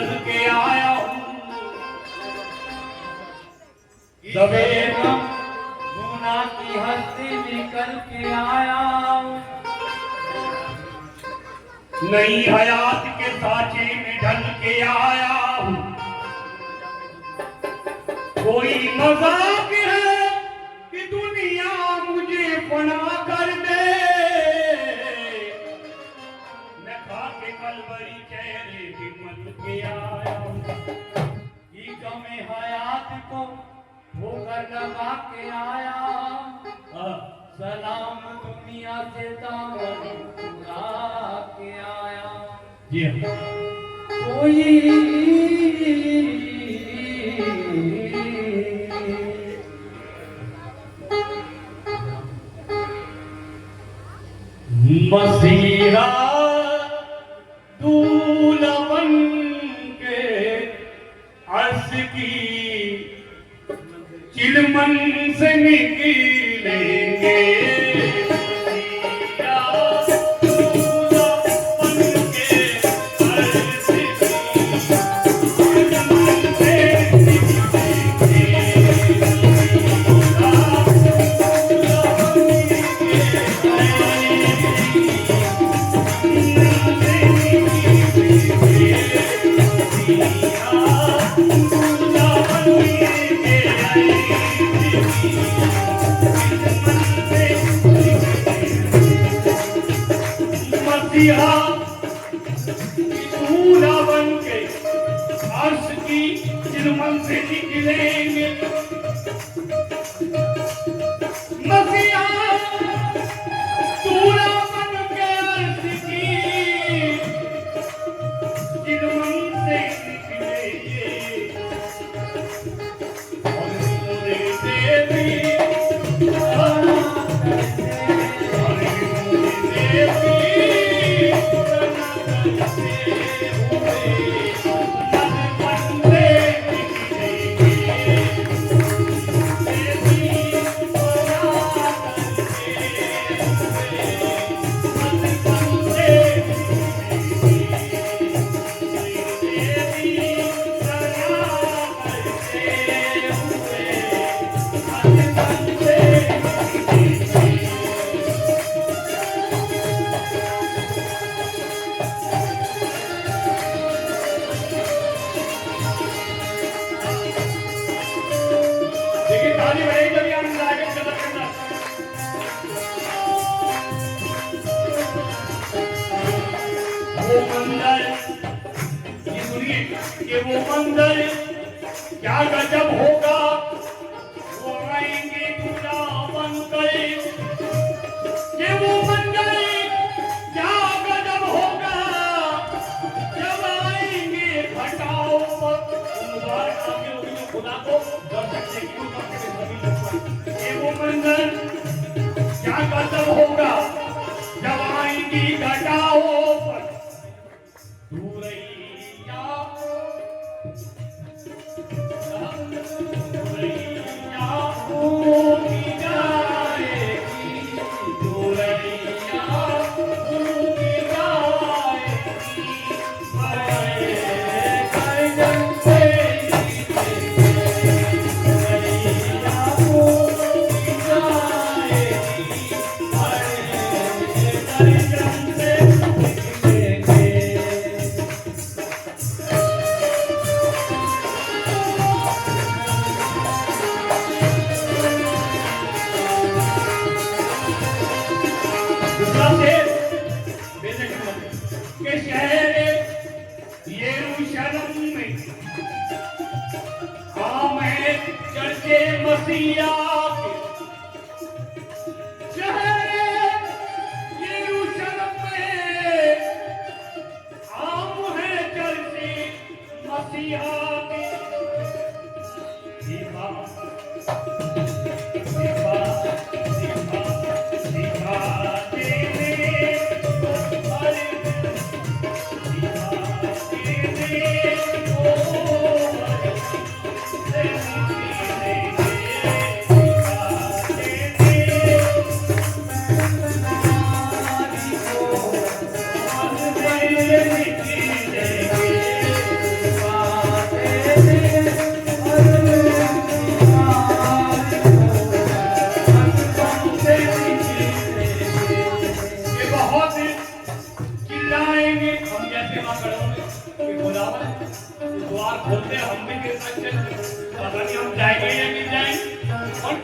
निकल के आया हूँ सवेरे गुना की हस्ती निकल के आया हूँ नई हयात के साँचे में ढल के आया हूँ कोई मजाक है कि दुनिया मुझे फना कर दे मैं खा के कलवरी चेहरे हिम्मत के आया ई गमे हयात को होकर लगा के आया सलाम दुनिया से दामन उड़ा के आया जी कोई मसीहा दूल्हा बन के अर्श की चिलमन से निकलेंगे मसीहा दूल्हा बन के अर्श की चिलमन से निकलेंगे मसीहा दूल्हा बन के अर्श की चिलमन से निकलेंगे और पूरे देवी वो मंदिर क्या गजब होगा वो आएंगे दूल्हा बनकर ये वो मंदिर क्या गजब होगा जब आएंगे घटाओ पर मुबारक आगे होगी जो खुदा को दर्शक से ये वो मंदिर क्या गजब होगा जब आएंगी घटाओ पर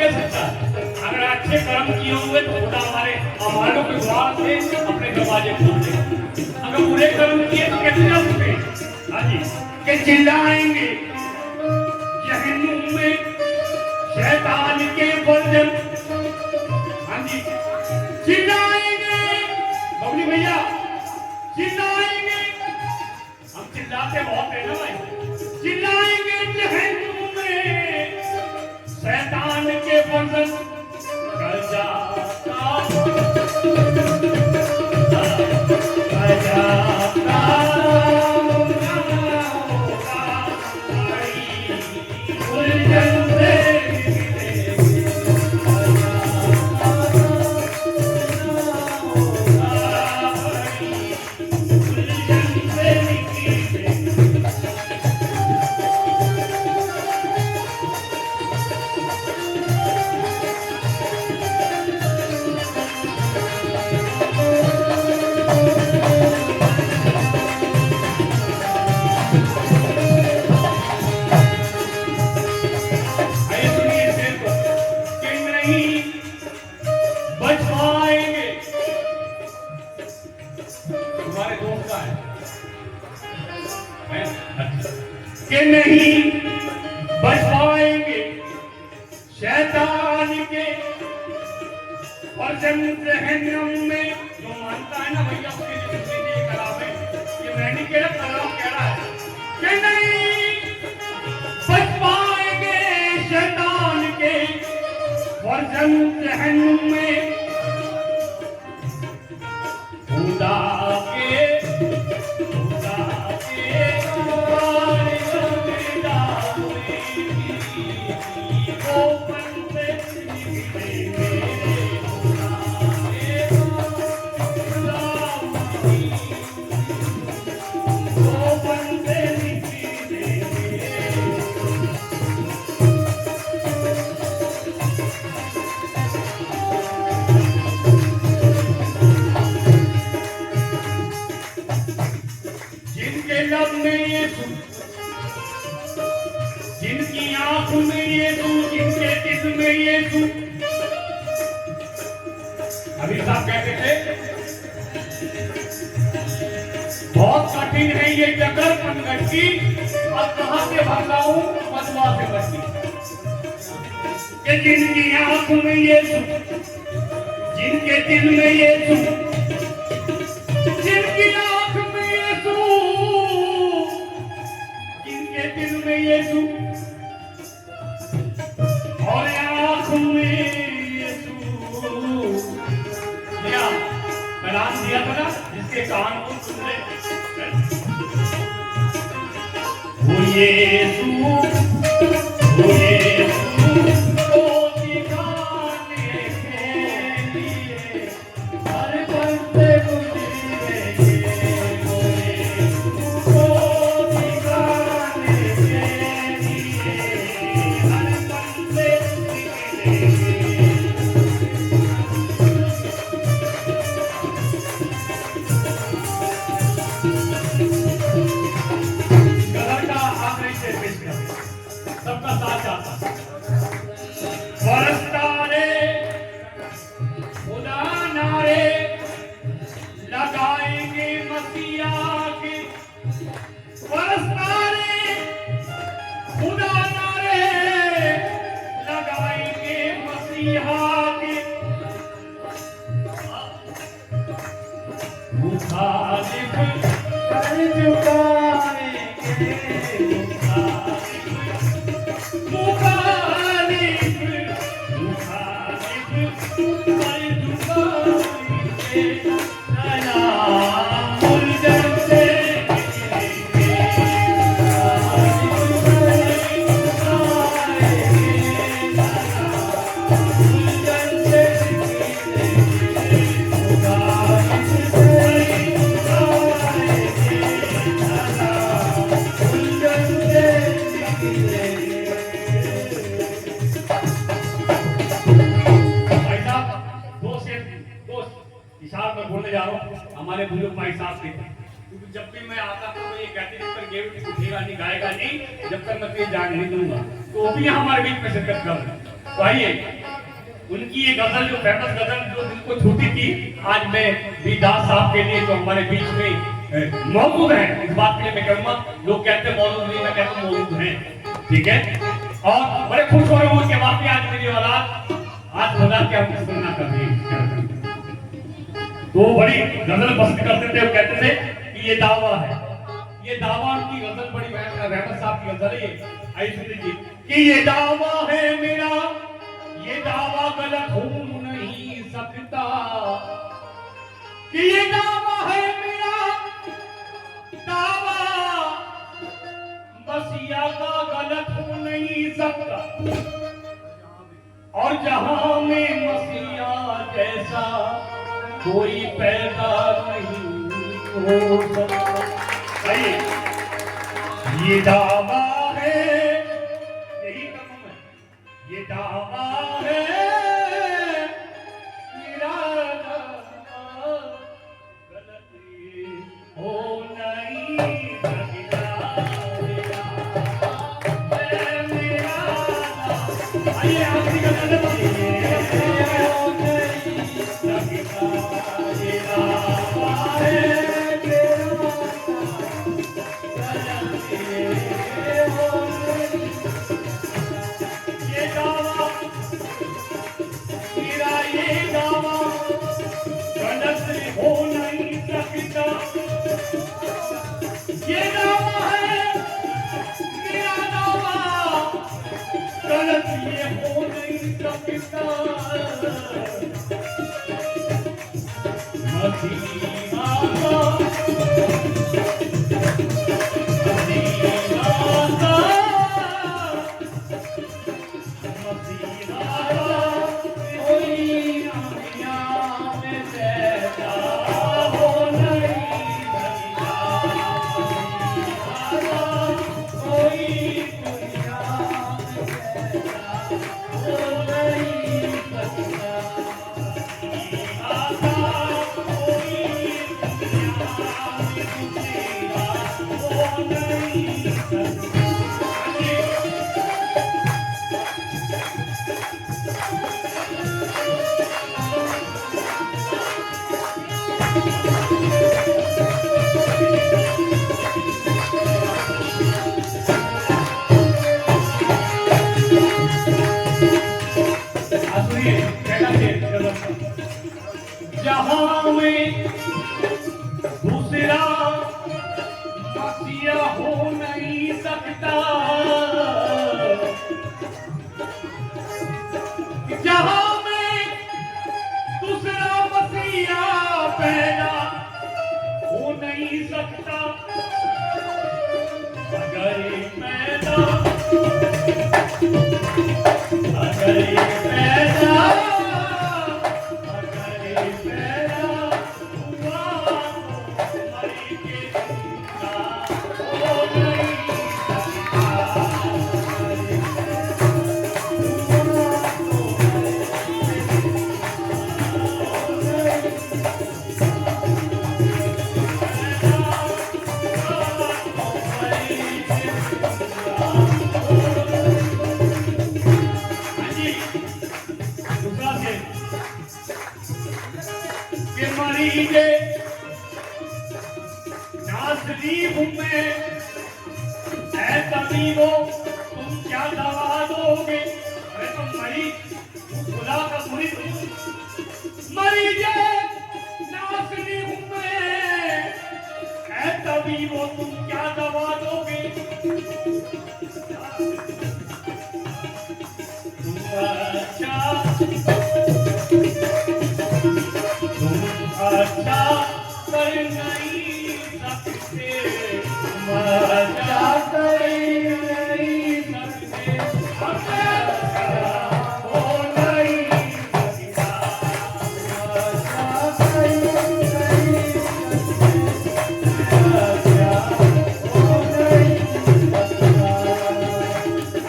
कह सकता है। अगर अच्छे कर्म किए हुए तो खुदा हमारे अमानों के द्वार से अपने दरवाजे खोल दे। अगर बुरे कर्म किए तो कैसे जा सकते? हाँ जी, कि चिल्लाएंगे जहन्नुम में शैतान के बंधन। हाँ जी, चिल्लाएंगे बबली भैया, चिल्लाएंगे। हम चिल्लाते बहुत है ना भाई। चिल्लाएंगे जहन्नुम में शैतान के बंधन कर जाता, कर जाता उलझन से के नहीं बच पाएंगे शैतान के और जहन्नम में। जो मानता है ना भैया उसके लिए जिंदगी खराब है। ये मैं नहीं कह रहा, कलाम कह रहा है कि नहीं बच पाएंगे शैतान के और जहन्नम में। खुदा के जिनकी आंख में यीशु, जिनके दिल में यीशु। अभी साहब कहते थे बहुत कठिन है ये जगत पनघट की, और कहां से भगाऊं बदवा से बची। कि जिनकी आंख में यीशु, जिनके दिल में यीशु, जिनकी आंख में यीशु, जिनके दिल में यीशु और आंख में यीशु। नाम दिया था ना जिसके कान को सुन ले वो यीशु, वो यीशु को दिखाने के लिए हर पल से गुजरेंगे। वो यीशु को दिखाने के लिए हर पल से गुजरेंगे। सबका साथ आता बरसता रे खुदा नारे लगाएंगे मसीहा के। बरसता रे खुदा नारे लगाएंगे मसीहा के। मुखालिफ कर झुकाएंगे, बोलने जा रहा हूँ हमारे बुजुर्ग भाई साहब थे। क्योंकि जब भी मैं आता था तो ये कहते जब तक गेट उठेगा नहीं गाएगा नहीं जब तक मैं तुझे जान नहीं दूंगा। तो वो भी हमारे बीच में शिरकत कर रहे हैं। आइए उनकी ये गजल जो फेमस गजल जो दिल को छूती थी, आज मैं भी दास साहब के लिए जो हमारे बीच में मौजूद है, इस बात के लिए मैं कहूँगा, लोग कहते हैं मौजूद नहीं, मैं कहता हूँ मौजूद हैं, ठीक है। और बड़े खुश हो रहे हूँ कि वाकई आज मेरी औलाद आज खुदा के हमको सुनना कर रही है। तो बड़ी गजल पसंद करते थे, वो कहते थे कि ये दावा है, ये दावा की गजल बड़ी रहमत साहब की गजल है। आई सुन लीजिए कि ये दावा है मेरा, ये दावा गलत हो नहीं सकता, कि ये दावा है मेरा, दावा मसीहा का गलत हो नहीं सकता, और जहां में मसीहा जैसा कोई पैदा नहीं हो सकता। ये दावा है, यही कदम है, ये दावा है मेरा, गलत हो नहीं सकता, मेरा आइए आपकी गजल जहां में दूसरा मसीहा हो नहीं सकता, जहां में दूसरा मसीहा पैदा हो नहीं सकता, अगर पैदा तबीबो तुम क्या दवा दोगे? अरे तुम मरीज, खुदा का मुरीद मरीज नासनी हूं मैं, ऐ तबीबो तुम क्या दवा दोगे? तुम अच्छा कर नहीं सकते, तुम अच्छा कर नहीं सकते, हो नहीं सकता,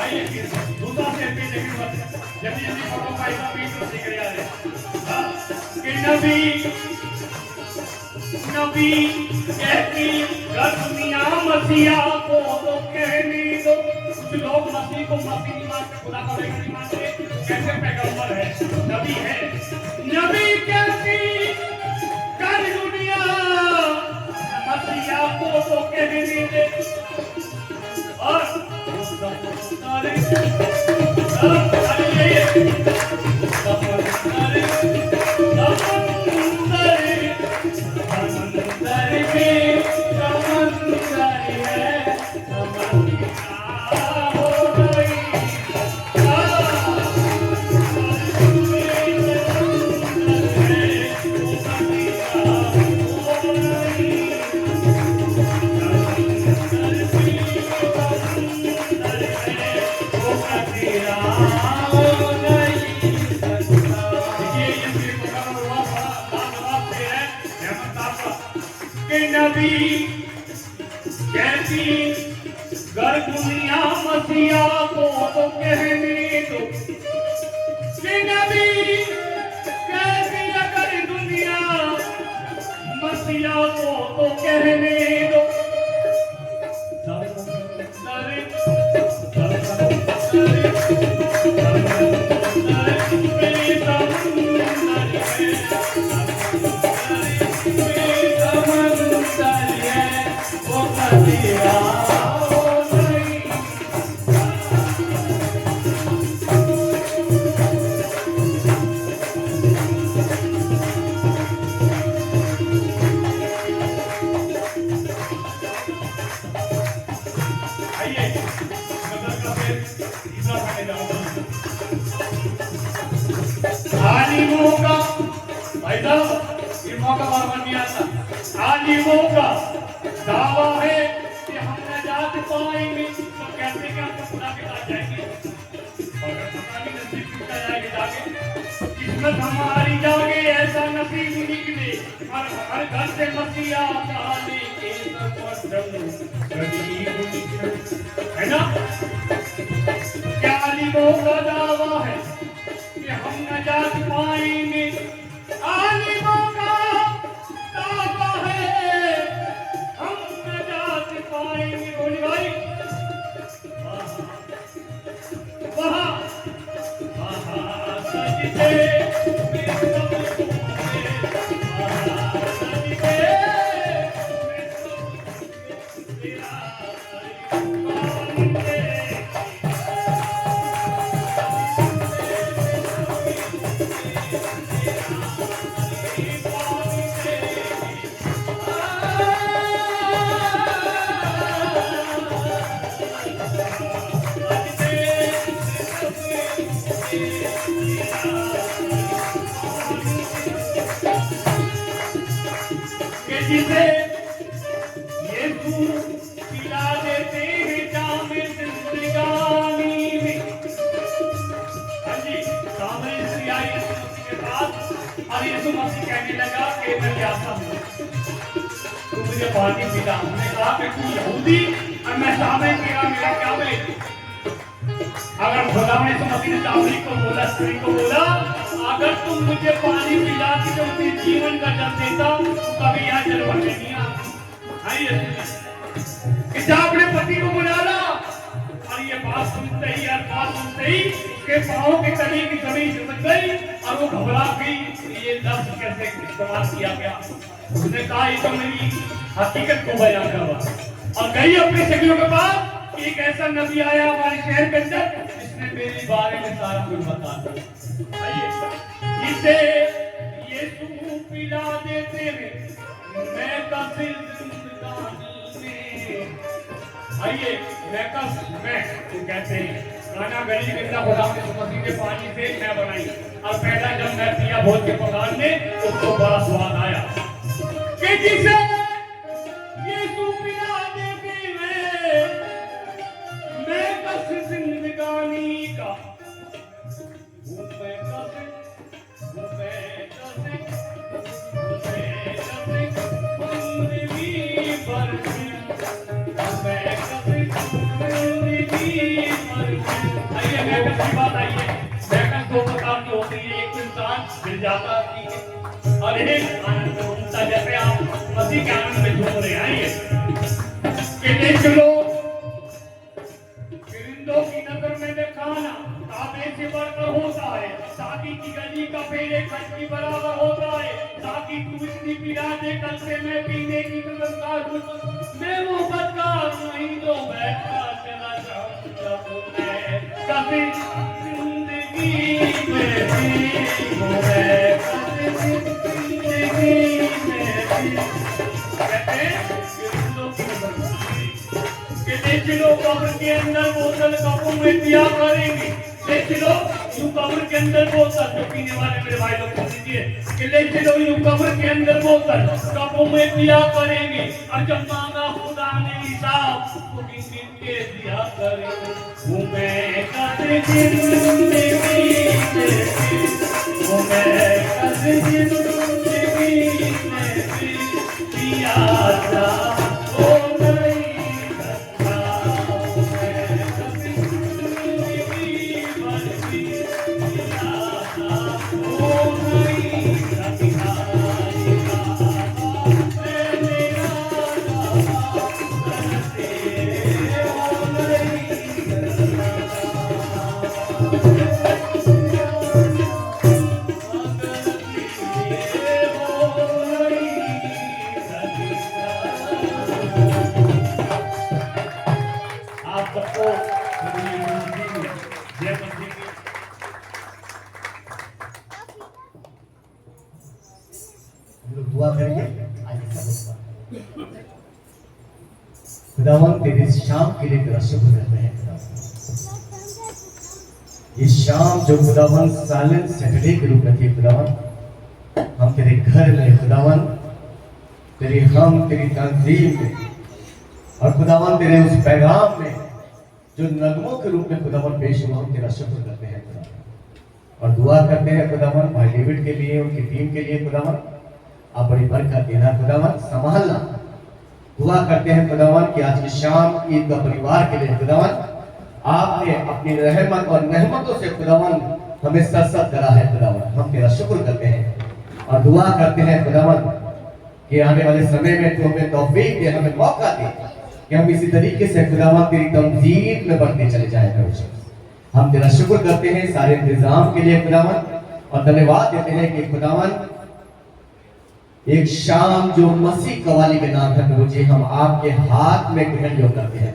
आइए दूसरा से भी जल्दी जल्दी फोटो का इतना बीच में सीख रहा है कि नबी कहती दुनिया मसीहा को तो कहने दो, लोग मसीह को मसीह नहीं मानते, खुदा का बेटा नहीं मानते, कैसे पैगंबर है, नबी है। नबी कैसी कर दुनिया मसीहा को तो कहने दे। और सारे नबी कैसी गर दुनिया मसीहा को तो कहने दो। नबी कैसी अगर दुनिया मसीहा को तो कहने दो। आलिमों का भाई साहब ये मौका बार नहीं आता। आलिमों का दावा है कि हम नजात पाएंगे, तो कैसे क्या खुदा के साथ जाएंगे? और पता नहीं नसीब किसका जाएगा जाके, किस्मत हमारी जागे ऐसा नसीब निकले। हर घर से मसीहा आने के है ना। क्या आलिमों का दावा है कि हम नजात पाएंगे? आलिमों का दावा है हम नजात पाएंगे। बोली भाई वहाँ सजदे में सब जिसे यीशु पिला देते हैं जामे जिंदगानी में। हाँ जी, सामने स्त्री आई यीशु मसीह के पास और यीशु मसीह कहने लगा कि मैं प्यासा हूँ, तू मुझे पानी पिला। हमने कहा कि तू यहूदी और मैं सामने तेरा मेरा क्या है? अगर खुदा ने यीशु मसीह ने सामने को बोला, स्त्री को बोला, अगर तुम मुझे पानी पिलाती तो मुझे जीवन का जल देता, तो कभी यहाँ जलवा नहीं आता। अपने पति को बुला ला। और ये बात सुनते ही उसके पाँव के तले की जमीन झुक गई और वो घबरा गई। ये लफ्ज कैसे इस्तेमाल किया गया? उसने कहा ये तो मेरी हकीकत को बयान करवा। और गई अपने सखियों के पास, एक ऐसा नबी आया हमारे शहर के अंदर जिसने मेरे बारे में सारा कुछ बता दिया। जिसे यीशु पिला देते हैं मैं कफिल जिंदगानी में। आइए मैं कहते हैं खाना गली के अंदर खुदा ने मसीह के पानी से मैं बनाई और पहला जब मैं पिया भोज के पकान में उसको बड़ा स्वाद आया कि जिसे यीशु पिला देते हैं मैं कफिल जिंदगानी का। मिल जाता और एक आनंद उनका जैसे आप मसीह के आनंद में झूम रहे हैं। ये देख लो बराबर होता है, शादी की गली का फेरे खर्च की बराबर होता है, ताकि तू इतनी पिला दे कल से मैं पीने की व्यवस्था करूं। मैं मोहब्बत का नहीं तो बैठा चला जाऊंगा मैं कभी जिंदगी में भी हो मैं कभी जिंदगी में भी। कहते हैं कि ले चलो कब्र के अंदर बोतल कपों में पिया करेंगे, ले चलो यूं कब्र के अंदर बोतल, जो पीने वाले मेरे भाई लोग सुन लीजिए कि ले चलो यूं कब्र के अंदर बोतल कपों में पिया करेंगे, और जब मांगा खुदा ने हिसाब तो गिन गिन के दिया करेंगे। हूँ मैं कभी जिंदगी में हूँ मैं कभी जिंदगी में पिया था ओ नहीं दुआ करेंगे। खुदावन तेरी शाम के लिए तेरा शुक्र करते हैं। ये शाम जो खुदावन साइलेंट सैटरडे के रूप में थी खुदावन, हम तेरे घर में खुदावन तेरी तंजीम में और खुदावन तेरे उस पैगाम में जो नगमों के रूप में खुदावन पेश हुआ, हम तेरा शुक्र करते हैं खुदावन और दुआ करते हैं खुदावन भाई डेविड के लिए, उनकी टीम के लिए खुदावन आप बड़ी बरकत देना खुदावन, संभालना। दुआ करते हैं खुदावन कि आज की शाम ईद का परिवार के लिए खुदावन आपने अपनी रहमत और रहमतों से खुदावन हमें सरसत करा है खुदावन, हम तेरा शुक्र करते हैं और दुआ करते हैं खुदावन कि आने वाले समय में तू हमें तौफीक दे, हमें मौका दे कि हम इसी तरीके से खुदावन तेरी तमजीद में बढ़ते चले जाए प्रभु। हम तेरा शुक्र करते हैं सारे इंतजाम के लिए खुदावन और धन्यवाद देते हैं कि खुदावन एक शाम जो मसीह कवाली के नाम है प्रभु जी, हम आपके हाथ में ग्रहण जो करते हैं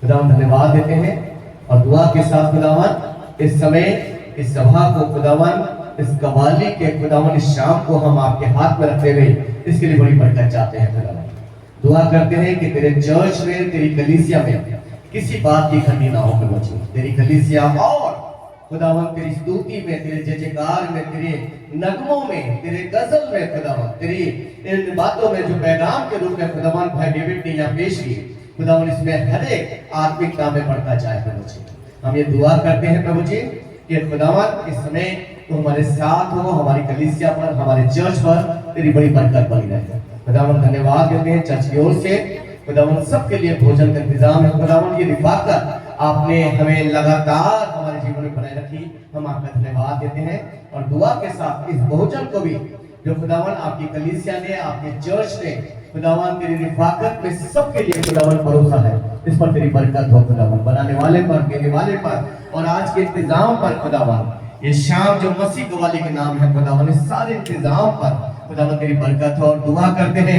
खुदावन धन्यवाद देते हैं और दुआ के साथ खुदावन इस समय इस सभा को खुदावन इस कवाली के खुदावन इस शाम को हम आपके हाथ में रखते हुए इसके लिए बड़ी बरकत चाहते हैं खुदावन। दुआ करते हैं कि तेरे चर्च में तेरी कलीसिया में किसी बात की कमी ना हो प्रभु जी, तेरी कलीसिया और खुदावन तेरी स्तुति में, तेरे जयजयकार में, तेरे नगमों में, तेरे गजल में खुदावन, तेरी इन बातों में जो पैगाम के रूप में खुदावन भाई डेविड ने यहाँ पेश की खुदावन, इसमें हर एक आत्मिकता में बढ़ता जाए प्रभु जी। हम ये दुआ करते हैं प्रभु जी कि खुदावन इस समय तो हमारे साथ हो, हमारी कलीसिया पर, हमारे चर्च पर तेरी बड़ी बरकत बनी रहे। खुदावन धन्यवाद देते हैं चर्च की ओर से खुदावन सबके लिए भोजन का इंतजाम है खुदावन, ये रिफाकत आपने हमें लगातार हमारे जीवन में बनाए रखी, हम आपका धन्यवाद देते हैं और दुआ के साथ इस भोजन को भी जो खुदावन आपकी कलीसिया ने, आपके चर्च ने खुदावन तेरी रिफाकत में सबके लिए खुदावन भरोसा है, इस पर तेरी बरकत हो खुदावन, बनाने वाले पर, देने वाले पर और आज के इंतजाम पर खुदावन, ये शाम जो मसीह कवाली के नाम है खुदावन, इस सारे इंतजाम पर खुदावन तेरी बरकत हो और दुआ करते हैं